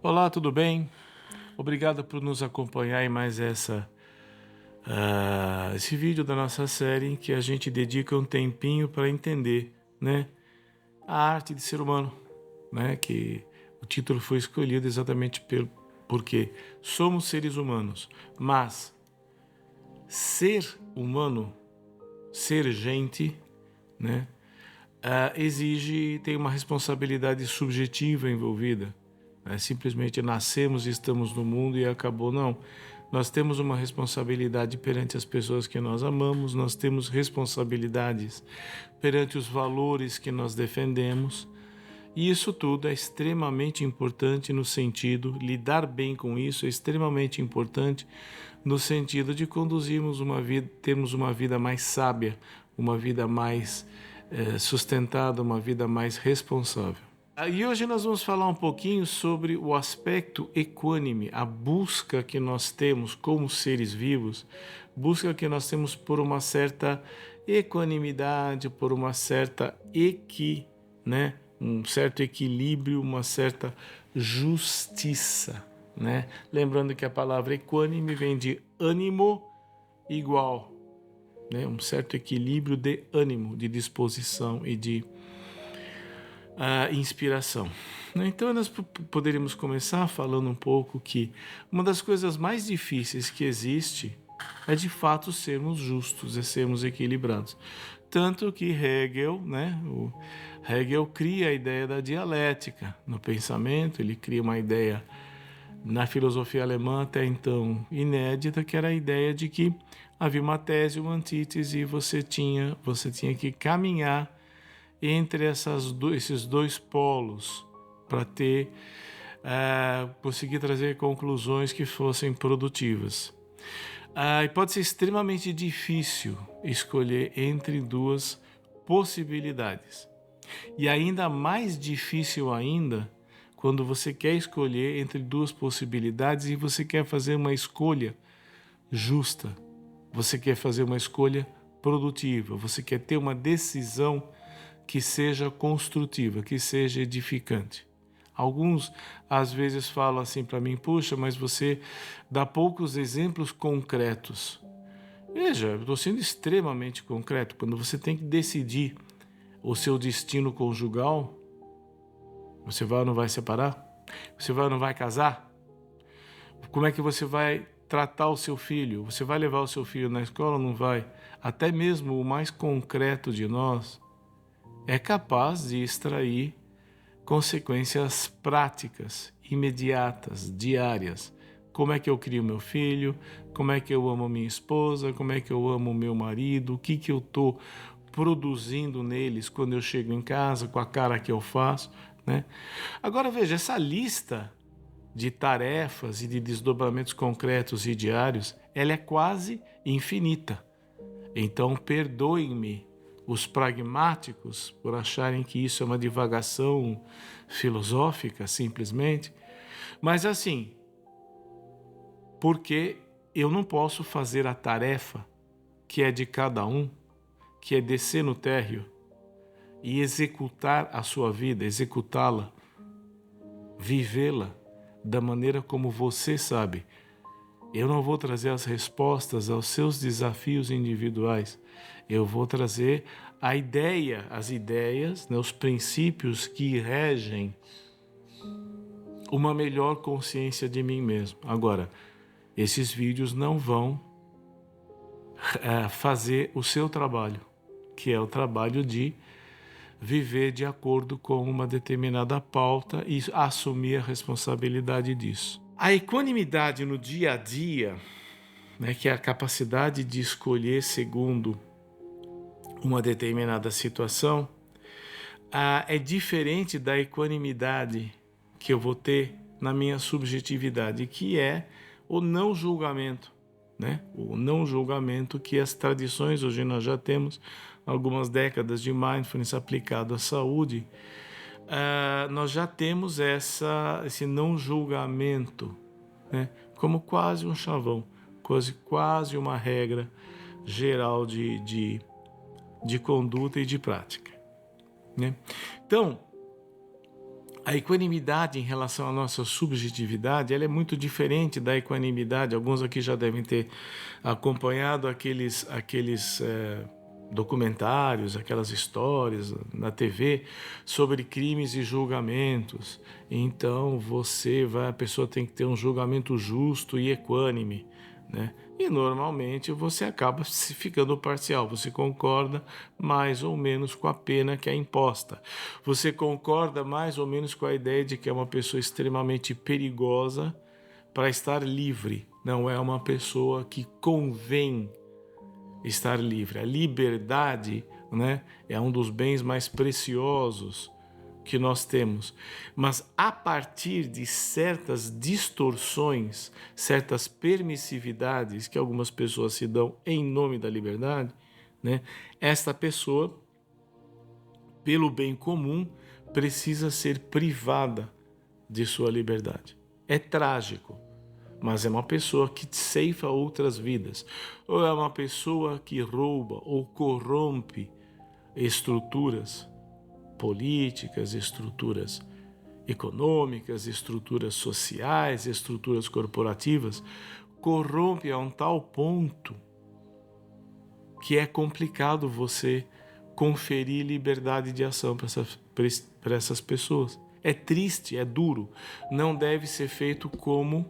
Olá, tudo bem? Obrigado por nos acompanhar em mais esse vídeo da nossa série em que a gente dedica um tempinho para entender, né, a arte de ser humano, né, que o título foi escolhido exatamente porque somos seres humanos, mas ser humano, ser gente, né, tem uma responsabilidade subjetiva envolvida. Simplesmente nascemos e estamos no mundo e acabou, não. Nós temos uma responsabilidade perante as pessoas que nós amamos, nós temos responsabilidades perante os valores que nós defendemos, e isso tudo é extremamente importante no sentido, lidar bem com isso é extremamente importante no sentido de conduzirmos uma vida, termos uma vida mais sábia, uma vida mais sustentada, uma vida mais responsável. E hoje nós vamos falar um pouquinho sobre o aspecto equânime, a busca que nós temos como seres vivos, busca que nós temos por uma certa equanimidade, por uma certa um certo equilíbrio, uma certa justiça, né? Lembrando que a palavra equânime vem de ânimo igual, né? Um certo equilíbrio de ânimo, de disposição e de inspiração. Então nós poderíamos começar falando um pouco que uma das coisas mais difíceis que existe é de fato sermos justos, é sermos equilibrados. Tanto que Hegel cria a ideia da dialética no pensamento, ele cria uma ideia na filosofia alemã até então inédita, que era a ideia de que havia uma tese, uma antítese, e você tinha que caminhar entre esses dois polos para conseguir trazer conclusões que fossem produtivas. E pode ser extremamente difícil escolher entre duas possibilidades. E ainda mais difícil ainda quando você quer escolher entre duas possibilidades e você quer fazer uma escolha justa. Você quer fazer uma escolha produtiva. Você quer ter uma decisão que seja construtiva, que seja edificante. Alguns às vezes falam assim para mim: puxa, mas você dá poucos exemplos concretos. Veja, eu estou sendo extremamente concreto. Quando você tem que decidir o seu destino conjugal, você vai ou não vai separar? Você vai ou não vai casar? Como é que você vai tratar o seu filho? Você vai levar o seu filho na escola ou não vai? Até mesmo o mais concreto de nós é capaz de extrair consequências práticas, imediatas, diárias. Como é que eu crio meu filho? Como é que eu amo minha esposa? Como é que eu amo meu marido? O que eu estou produzindo neles quando eu chego em casa, com a cara que eu faço, né? Agora veja, essa lista de tarefas e de desdobramentos concretos e diários, ela é quase infinita. Então, perdoem-me os pragmáticos por acharem que isso é uma divagação filosófica, simplesmente. Mas assim, porque eu não posso fazer a tarefa que é de cada um, que é descer no térreo e executar a sua vida, executá-la, vivê-la da maneira como você sabe. Eu não vou trazer as respostas aos seus desafios individuais. Eu vou trazer as ideias, né, os princípios que regem uma melhor consciência de mim mesmo. Agora, esses vídeos não vão fazer o seu trabalho, que é o trabalho de viver de acordo com uma determinada pauta e assumir a responsabilidade disso. A equanimidade no dia a dia, né, que é a capacidade de escolher segundo uma determinada situação, é diferente da equanimidade que eu vou ter na minha subjetividade, que é o não julgamento, né? O não julgamento que as tradições, hoje nós já temos algumas décadas de mindfulness aplicado à saúde, nós já temos esse não julgamento, né? Como quase um chavão, quase uma regra geral de conduta e de prática, né? Então, A equanimidade em relação à nossa subjetividade, ela é muito diferente da equanimidade. Alguns aqui já devem ter acompanhado aqueles documentários, aquelas histórias na TV sobre crimes e julgamentos. Então a pessoa tem que ter um julgamento justo e equânime, né? E normalmente você acaba ficando parcial, você concorda mais ou menos com a pena que é imposta. Você concorda mais ou menos com a ideia de que é uma pessoa extremamente perigosa para estar livre. Não é uma pessoa que convém estar livre. A liberdade, né, é um dos bens mais preciosos que nós temos. Mas a partir de certas distorções, certas permissividades que algumas pessoas se dão em nome da liberdade, né, esta pessoa, pelo bem comum, precisa ser privada de sua liberdade. É trágico, mas é uma pessoa que ceifa outras vidas, ou é uma pessoa que rouba ou corrompe estruturas políticas, estruturas econômicas, estruturas sociais, estruturas corporativas, corrompe a um tal ponto que é complicado você conferir liberdade de ação para essas pessoas. É triste, é duro, não deve ser feito como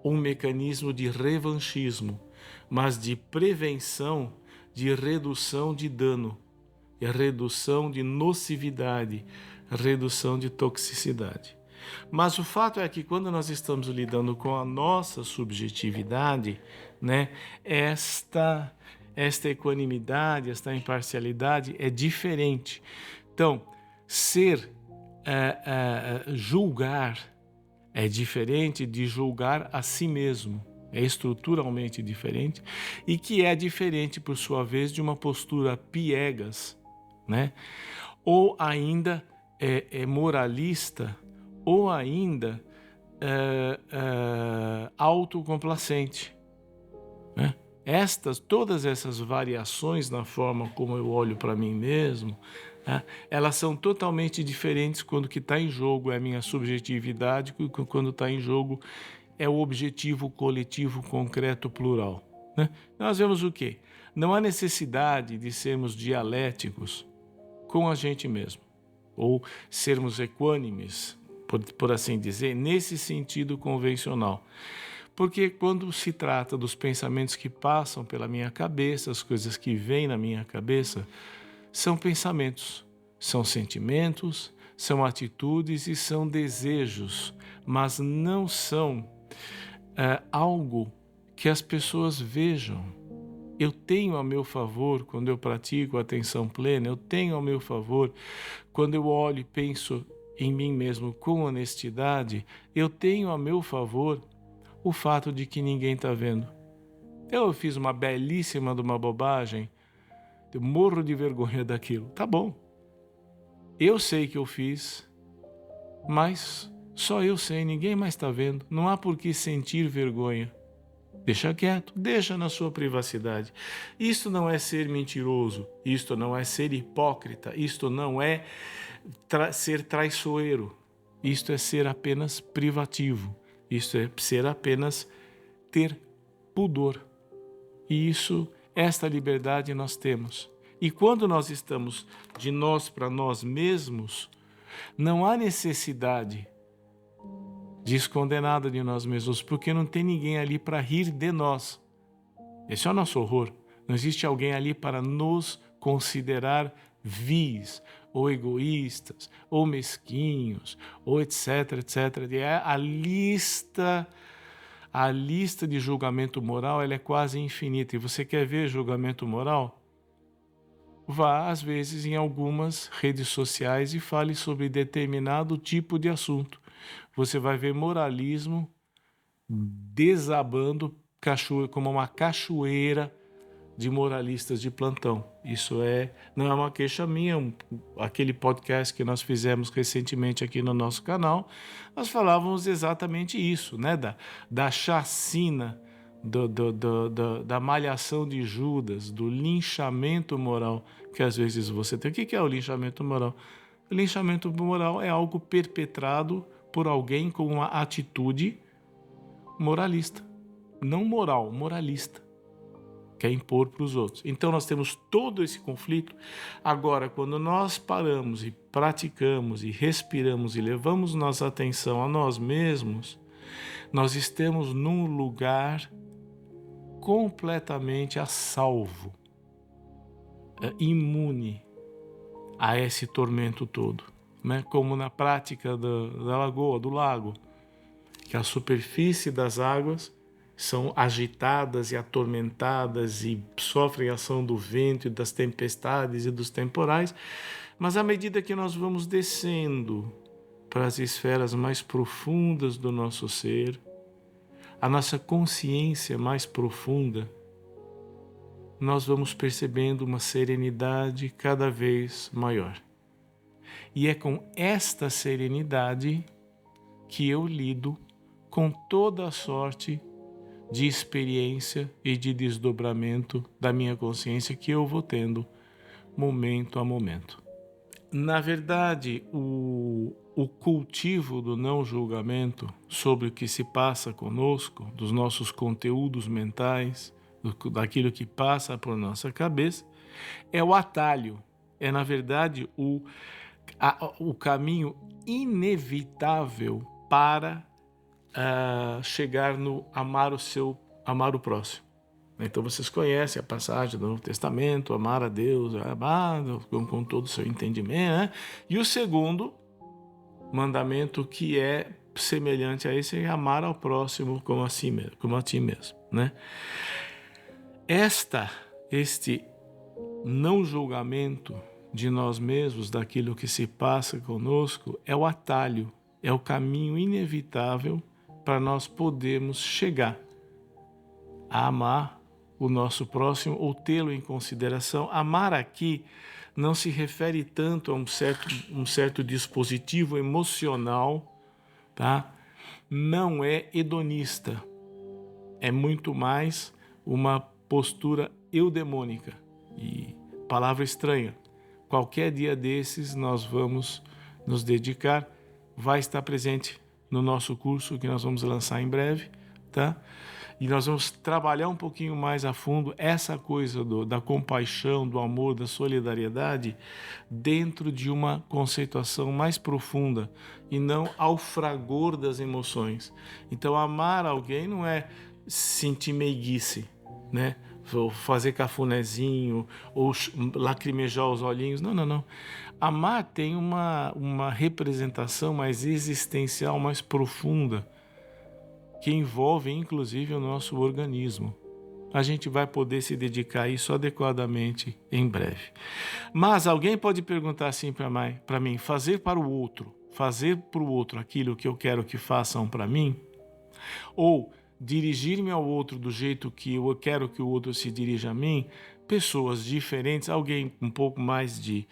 um mecanismo de revanchismo, mas de prevenção, de redução de dano, e redução de nocividade, redução de toxicidade. Mas o fato é que quando nós estamos lidando com a nossa subjetividade, né, esta equanimidade, esta imparcialidade é diferente. Então, julgar é diferente de julgar a si mesmo. É estruturalmente diferente e que é diferente, por sua vez, de uma postura piegas, né? Ou ainda moralista, ou ainda autocomplacente, né? Todas essas variações na forma como eu olho para mim mesmo, né? Elas são totalmente diferentes quando o que está em jogo é a minha subjetividade, quando está em jogo é o objetivo coletivo, concreto, plural, né? Nós vemos o quê? Não há necessidade de sermos dialéticos com a gente mesmo, ou sermos equânimes, por assim dizer, nesse sentido convencional. Porque quando se trata dos pensamentos que passam pela minha cabeça, as coisas que vêm na minha cabeça, são pensamentos, são sentimentos, são atitudes e são desejos, mas não são algo que as pessoas vejam. Eu tenho a meu favor quando eu pratico a atenção plena, eu tenho a meu favor quando eu olho e penso em mim mesmo com honestidade, eu tenho a meu favor o fato de que ninguém está vendo. Eu fiz uma belíssima de uma bobagem, eu morro de vergonha daquilo. Tá bom, eu sei que eu fiz, mas só eu sei, ninguém mais está vendo. Não há por que sentir vergonha. Deixa quieto, deixa na sua privacidade. Isto não é ser mentiroso, isto não é ser hipócrita, isto não é ser traiçoeiro, isto é ser apenas privativo, isto é ser apenas ter pudor. E esta liberdade nós temos. E quando nós estamos de nós para nós mesmos, não há necessidade de esconder nada de nós mesmos, porque não tem ninguém ali para rir de nós. Esse é o nosso horror. Não existe alguém ali para nos considerar vis, ou egoístas, ou mesquinhos, ou etc, etc. A lista de julgamento moral ela é quase infinita. E você quer ver julgamento moral? Vá, às vezes, em algumas redes sociais e fale sobre determinado tipo de assunto. Você vai ver moralismo desabando como uma cachoeira de moralistas de plantão. Isso não é uma queixa minha. Aquele podcast que nós fizemos recentemente aqui no nosso canal, nós falávamos exatamente isso, né? Da chacina, da malhação de Judas, do linchamento moral que às vezes você tem. O que é o linchamento moral? Linchamento moral é algo perpetrado por alguém com uma atitude moralista. Não moral, moralista. Quer impor para os outros. Então nós temos todo esse conflito. Agora, quando nós paramos e praticamos e respiramos e levamos nossa atenção a nós mesmos, nós estamos num lugar completamente a salvo, imune a esse tormento todo, né? Como na prática da lagoa, do lago, que a superfície das águas são agitadas e atormentadas e sofrem a ação do vento e das tempestades e dos temporais, mas à medida que nós vamos descendo para as esferas mais profundas do nosso ser, a nossa consciência mais profunda, nós vamos percebendo uma serenidade cada vez maior. E é com esta serenidade que eu lido com toda a sorte de experiência e de desdobramento da minha consciência que eu vou tendo momento a momento. Na verdade, o cultivo do não julgamento sobre o que se passa conosco, dos nossos conteúdos mentais, daquilo que passa por nossa cabeça, é o atalho, é na verdade o caminho inevitável para chegar no amar o próximo. Então vocês conhecem a passagem do Novo Testamento, amar a Deus, com todo o seu entendimento, né? E o segundo mandamento, que é semelhante a esse, é amar ao próximo como a ti mesmo, né? Este não julgamento de nós mesmos, daquilo que se passa conosco, é o atalho, é o caminho inevitável para nós podermos chegar a amar o nosso próximo ou tê-lo em consideração. Amar aqui não se refere tanto a um certo dispositivo emocional, tá? Não é hedonista, é muito mais uma postura eudemônica. E palavra estranha. Qualquer dia desses nós vamos nos dedicar, vai estar presente no nosso curso que nós vamos lançar em breve, tá? E nós vamos trabalhar um pouquinho mais a fundo essa coisa da compaixão, do amor, da solidariedade dentro de uma conceituação mais profunda e não ao fragor das emoções. Então, amar alguém não é sentir meiguice, né? Ou fazer cafunézinho, ou lacrimejar os olhinhos. Não. Amar tem uma representação mais existencial, mais profunda, que envolve inclusive o nosso organismo. A gente vai poder se dedicar a isso adequadamente em breve. Mas alguém pode perguntar assim para mim, fazer para o outro aquilo que eu quero que façam para mim, ou dirigir-me ao outro do jeito que eu quero que o outro se dirija a mim, pessoas diferentes, alguém com um pouco mais de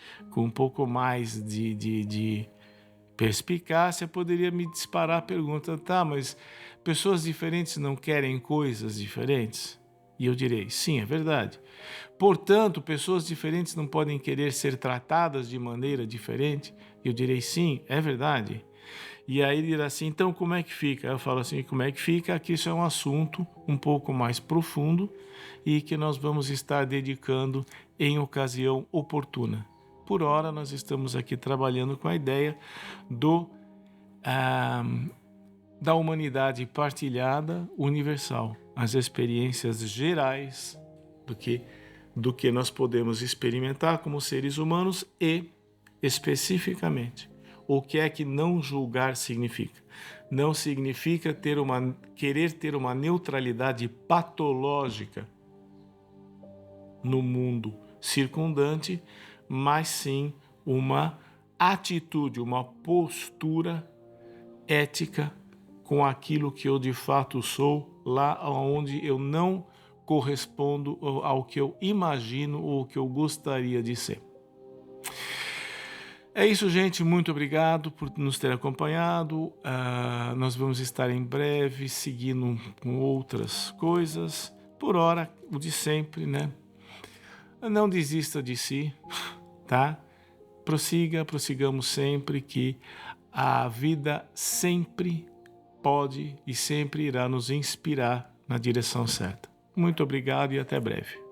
perspicácia poderia me disparar a pergunta, tá, mas pessoas diferentes não querem coisas diferentes? E eu direi, sim, é verdade. Portanto, pessoas diferentes não podem querer ser tratadas de maneira diferente? E eu direi, sim, é verdade. E aí ele dirá assim, então como é que fica? Eu falo assim, como é que fica? Que isso é um assunto um pouco mais profundo e que nós vamos estar dedicando em ocasião oportuna. Por hora, nós estamos aqui trabalhando com a ideia da humanidade partilhada universal, as experiências gerais do que nós podemos experimentar como seres humanos e, especificamente, o que é que não julgar significa. Não significa querer ter uma neutralidade patológica no mundo circundante, mas sim uma atitude, uma postura ética com aquilo que eu de fato sou, lá onde eu não correspondo ao que eu imagino ou que eu gostaria de ser. É isso, gente. Muito obrigado por nos ter acompanhado. Nós vamos estar em breve seguindo com outras coisas. Por hora, o de sempre, né? Não desista de si, tá? prossigamos sempre, que a vida sempre pode e sempre irá nos inspirar na direção certa. Muito obrigado e até breve.